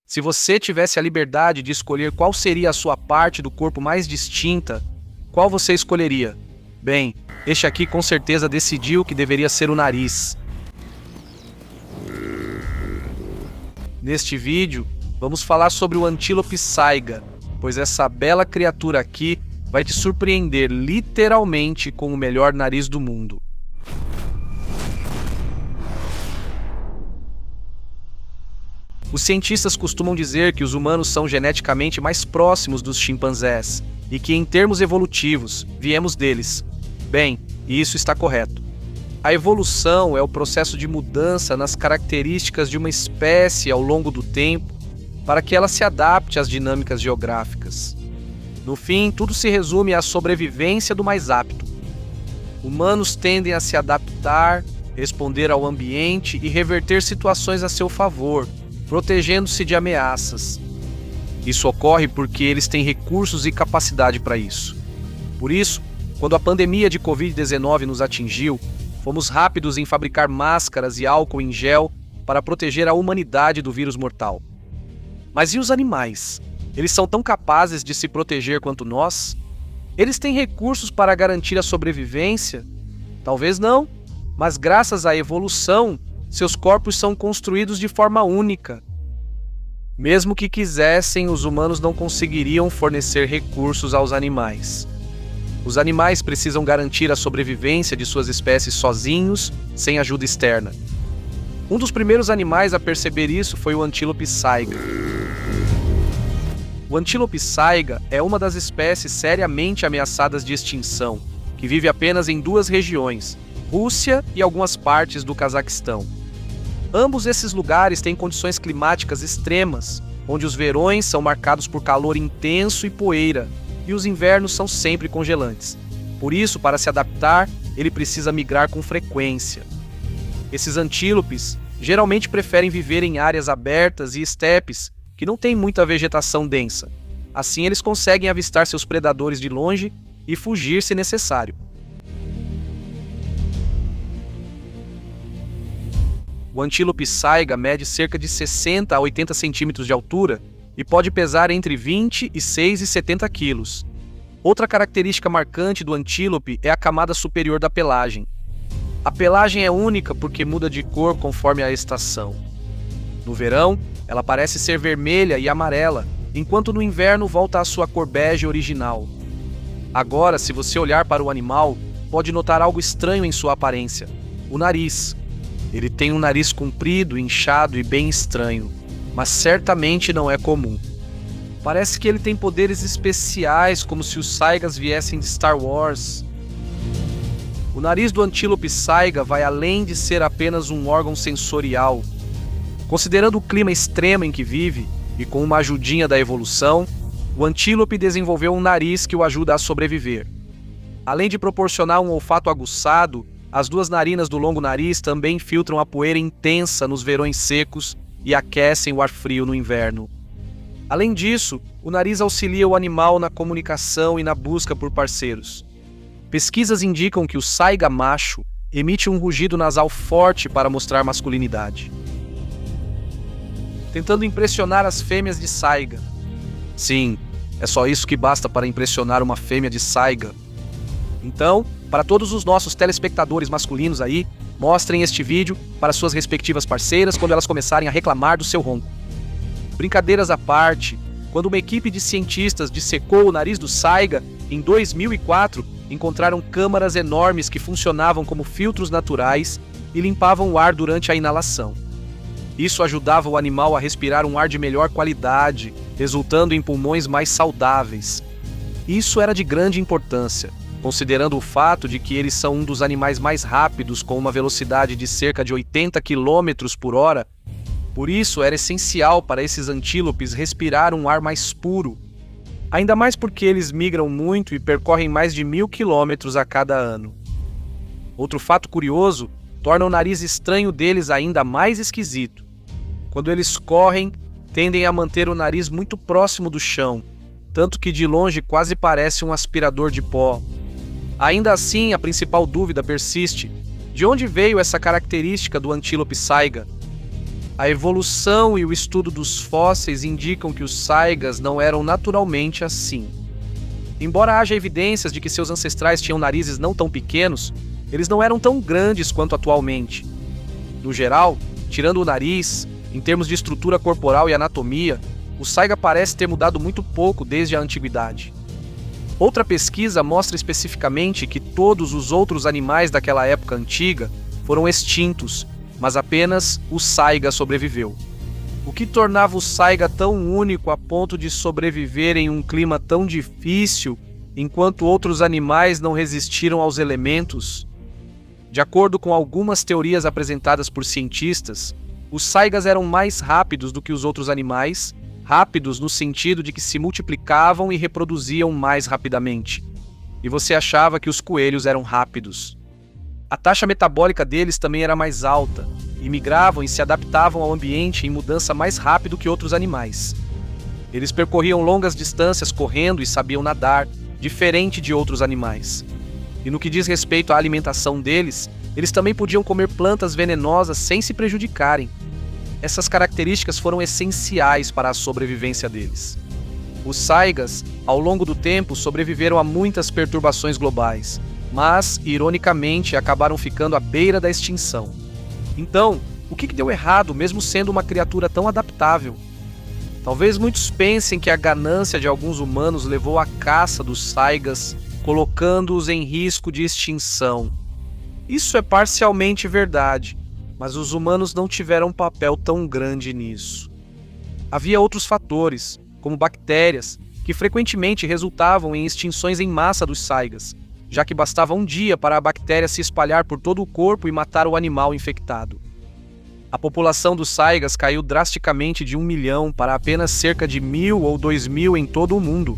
Se você tivesse a liberdade de escolher qual seria a sua parte do corpo mais distinta, qual você escolheria? Bem, este aqui com certeza decidiu que deveria ser o nariz. Neste vídeo, vamos falar sobre o antílope saiga, pois essa bela criatura aqui vai te surpreender literalmente com o melhor nariz do mundo. Os cientistas costumam dizer que os humanos são geneticamente mais próximos dos chimpanzés e que, em termos evolutivos, viemos deles. Bem, isso está correto. A evolução é o processo de mudança nas características de uma espécie ao longo do tempo para que ela se adapte às dinâmicas geográficas. No fim, tudo se resume à sobrevivência do mais apto. Humanos tendem a se adaptar, responder ao ambiente e reverter situações a seu favor, protegendo-se de ameaças. Isso ocorre porque eles têm recursos e capacidade para isso. Por isso, quando a pandemia de Covid-19 nos atingiu, fomos rápidos em fabricar máscaras e álcool em gel para proteger a humanidade do vírus mortal. Mas e os animais? Eles são tão capazes de se proteger quanto nós? Eles têm recursos para garantir a sobrevivência? Talvez não, mas graças à evolução, seus corpos são construídos de forma única. Mesmo que quisessem, os humanos não conseguiriam fornecer recursos aos animais. Os animais precisam garantir a sobrevivência de suas espécies sozinhos, sem ajuda externa. Um dos primeiros animais a perceber isso foi o antílope saiga. O antílope saiga é uma das espécies seriamente ameaçadas de extinção, que vive apenas em duas regiões, Rússia e algumas partes do Cazaquistão. Ambos esses lugares têm condições climáticas extremas, onde os verões são marcados por calor intenso e poeira, e os invernos são sempre congelantes. Por isso, para se adaptar, ele precisa migrar com frequência. Esses antílopes geralmente preferem viver em áreas abertas e estepes, que não têm muita vegetação densa. Assim, eles conseguem avistar seus predadores de longe e fugir se necessário. O antílope saiga mede cerca de 60 a 80 centímetros de altura e pode pesar entre 26 e 70 quilos. Outra característica marcante do antílope é a camada superior da pelagem. A pelagem é única porque muda de cor conforme a estação. No verão, ela parece ser vermelha e amarela, enquanto no inverno volta à sua cor bege original. Agora, se você olhar para o animal, pode notar algo estranho em sua aparência: o nariz. Ele tem um nariz comprido, inchado e bem estranho, mas certamente não é comum. Parece que ele tem poderes especiais, como se os saigas viessem de Star Wars. O nariz do antílope saiga vai além de ser apenas um órgão sensorial. Considerando o clima extremo em que vive, e com uma ajudinha da evolução, o antílope desenvolveu um nariz que o ajuda a sobreviver. Além de proporcionar um olfato aguçado, as duas narinas do longo nariz também filtram a poeira intensa nos verões secos e aquecem o ar frio no inverno. Além disso, o nariz auxilia o animal na comunicação e na busca por parceiros. Pesquisas indicam que o saiga macho emite um rugido nasal forte para mostrar masculinidade, tentando impressionar as fêmeas de saiga. Sim, é só isso que basta para impressionar uma fêmea de saiga. Então, para todos os nossos telespectadores masculinos aí, mostrem este vídeo para suas respectivas parceiras quando elas começarem a reclamar do seu ronco. Brincadeiras à parte, quando uma equipe de cientistas dissecou o nariz do saiga, em 2004, encontraram câmaras enormes que funcionavam como filtros naturais e limpavam o ar durante a inalação. Isso ajudava o animal a respirar um ar de melhor qualidade, resultando em pulmões mais saudáveis. Isso era de grande importância, considerando o fato de que eles são um dos animais mais rápidos, com uma velocidade de cerca de 80 km por hora. Por isso, era essencial para esses antílopes respirar um ar mais puro. Ainda mais porque eles migram muito e percorrem mais de 1000 km a cada ano. Outro fato curioso torna o nariz estranho deles ainda mais esquisito. Quando eles correm, tendem a manter o nariz muito próximo do chão, tanto que de longe quase parece um aspirador de pó. Ainda assim, a principal dúvida persiste: de onde veio essa característica do antílope saiga? A evolução e o estudo dos fósseis indicam que os saigas não eram naturalmente assim. Embora haja evidências de que seus ancestrais tinham narizes não tão pequenos, eles não eram tão grandes quanto atualmente. No geral, tirando o nariz, em termos de estrutura corporal e anatomia, o saiga parece ter mudado muito pouco desde a antiguidade. Outra pesquisa mostra especificamente que todos os outros animais daquela época antiga foram extintos, mas apenas o saiga sobreviveu. O que tornava o saiga tão único a ponto de sobreviver em um clima tão difícil, enquanto outros animais não resistiram aos elementos? De acordo com algumas teorias apresentadas por cientistas, os saigas eram mais rápidos do que os outros animais, rápidos no sentido de que se multiplicavam e reproduziam mais rapidamente. E você achava que os coelhos eram rápidos. A taxa metabólica deles também era mais alta, e migravam e se adaptavam ao ambiente em mudança mais rápido que outros animais. Eles percorriam longas distâncias correndo e sabiam nadar, diferente de outros animais. E no que diz respeito à alimentação deles, eles também podiam comer plantas venenosas sem se prejudicarem. Essas características foram essenciais para a sobrevivência deles. Os saigas, ao longo do tempo, sobreviveram a muitas perturbações globais, mas, ironicamente, acabaram ficando à beira da extinção. Então, o que deu errado, mesmo sendo uma criatura tão adaptável? Talvez muitos pensem que a ganância de alguns humanos levou à caça dos saigas, colocando-os em risco de extinção. Isso é parcialmente verdade, mas os humanos não tiveram um papel tão grande nisso. Havia outros fatores, como bactérias, que frequentemente resultavam em extinções em massa dos saigas, já que bastava um dia para a bactéria se espalhar por todo o corpo e matar o animal infectado. A população dos saigas caiu drasticamente de 1 milhão para apenas cerca de 1.000 ou 2.000 em todo o mundo.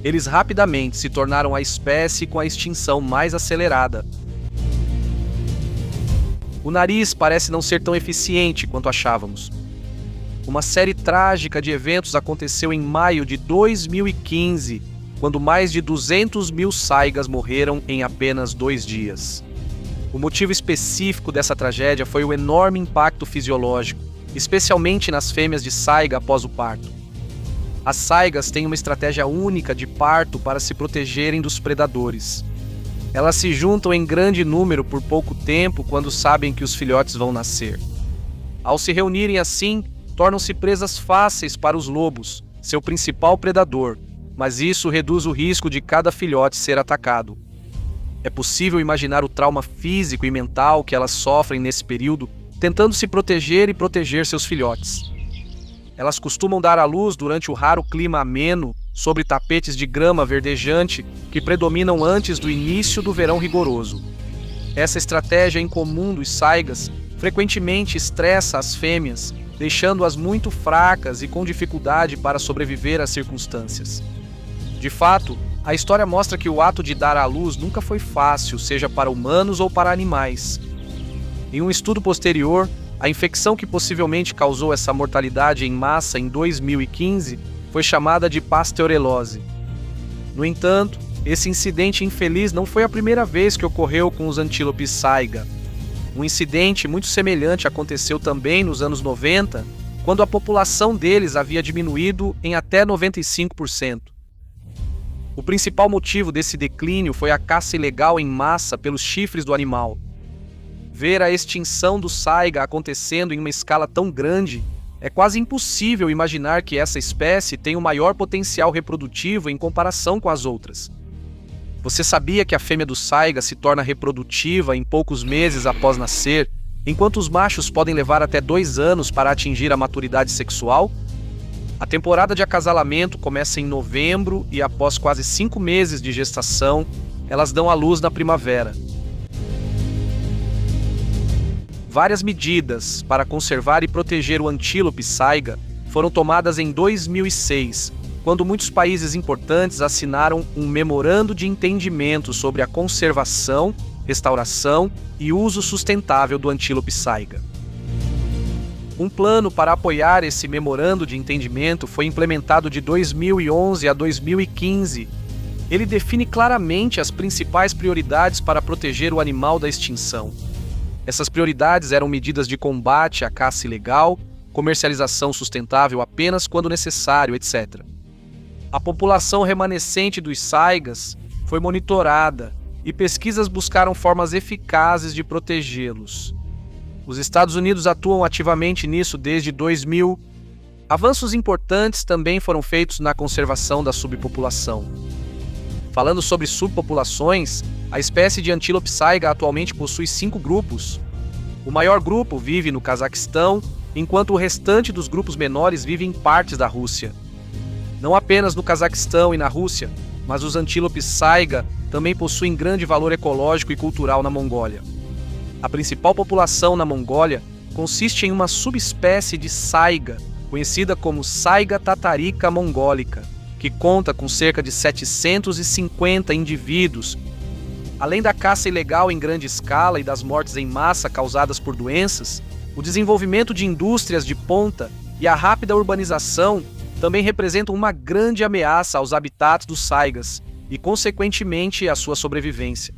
Eles rapidamente se tornaram a espécie com a extinção mais acelerada. O nariz parece não ser tão eficiente quanto achávamos. Uma série trágica de eventos aconteceu em maio de 2015, quando mais de 200.000 saigas morreram em apenas 2 dias. O motivo específico dessa tragédia foi o enorme impacto fisiológico, especialmente nas fêmeas de saiga após o parto. As saigas têm uma estratégia única de parto para se protegerem dos predadores. Elas se juntam em grande número por pouco tempo quando sabem que os filhotes vão nascer. Ao se reunirem assim, tornam-se presas fáceis para os lobos, seu principal predador, mas isso reduz o risco de cada filhote ser atacado. É possível imaginar o trauma físico e mental que elas sofrem nesse período, tentando se proteger e proteger seus filhotes. Elas costumam dar à luz durante o raro clima ameno, sobre tapetes de grama verdejante que predominam antes do início do verão rigoroso. Essa estratégia incomum dos saigas frequentemente estressa as fêmeas, deixando-as muito fracas e com dificuldade para sobreviver às circunstâncias. De fato, a história mostra que o ato de dar à luz nunca foi fácil, seja para humanos ou para animais. Em um estudo posterior, a infecção que possivelmente causou essa mortalidade em massa em 2015 foi chamada de pasteurelose. No entanto, esse incidente infeliz não foi a primeira vez que ocorreu com os antílopes saiga. Um incidente muito semelhante aconteceu também nos anos 90, quando a população deles havia diminuído em até 95%. O principal motivo desse declínio foi a caça ilegal em massa pelos chifres do animal. Ver a extinção do saiga acontecendo em uma escala tão grande, é quase impossível imaginar que essa espécie tem um maior potencial reprodutivo em comparação com as outras. Você sabia que a fêmea do saiga se torna reprodutiva em poucos meses após nascer, enquanto os machos podem levar até 2 anos para atingir a maturidade sexual? A temporada de acasalamento começa em novembro e após quase 5 meses de gestação, elas dão à luz na primavera. Várias medidas para conservar e proteger o antílope saiga foram tomadas em 2006, quando muitos países importantes assinaram um memorando de entendimento sobre a conservação, restauração e uso sustentável do antílope saiga. Um plano para apoiar esse memorando de entendimento foi implementado de 2011 a 2015. Ele define claramente as principais prioridades para proteger o animal da extinção. Essas prioridades eram medidas de combate à caça ilegal, comercialização sustentável apenas quando necessário, etc. A população remanescente dos saigas foi monitorada e pesquisas buscaram formas eficazes de protegê-los. Os Estados Unidos atuam ativamente nisso desde 2000. Avanços importantes também foram feitos na conservação da subpopulação. Falando sobre subpopulações, a espécie de antílope saiga atualmente possui 5 grupos. O maior grupo vive no Cazaquistão, enquanto o restante dos grupos menores vive em partes da Rússia. Não apenas no Cazaquistão e na Rússia, mas os antílopes saiga também possuem grande valor ecológico e cultural na Mongólia. A principal população na Mongólia consiste em uma subespécie de saiga, conhecida como Saiga tatarica mongólica, que conta com cerca de 750 indivíduos. Além da caça ilegal em grande escala e das mortes em massa causadas por doenças, o desenvolvimento de indústrias de ponta e a rápida urbanização também representam uma grande ameaça aos habitats dos saigas e, consequentemente, à sua sobrevivência.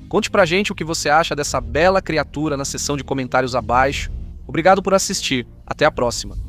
Conte pra gente o que você acha dessa bela criatura na seção de comentários abaixo. Obrigado por assistir. Até a próxima.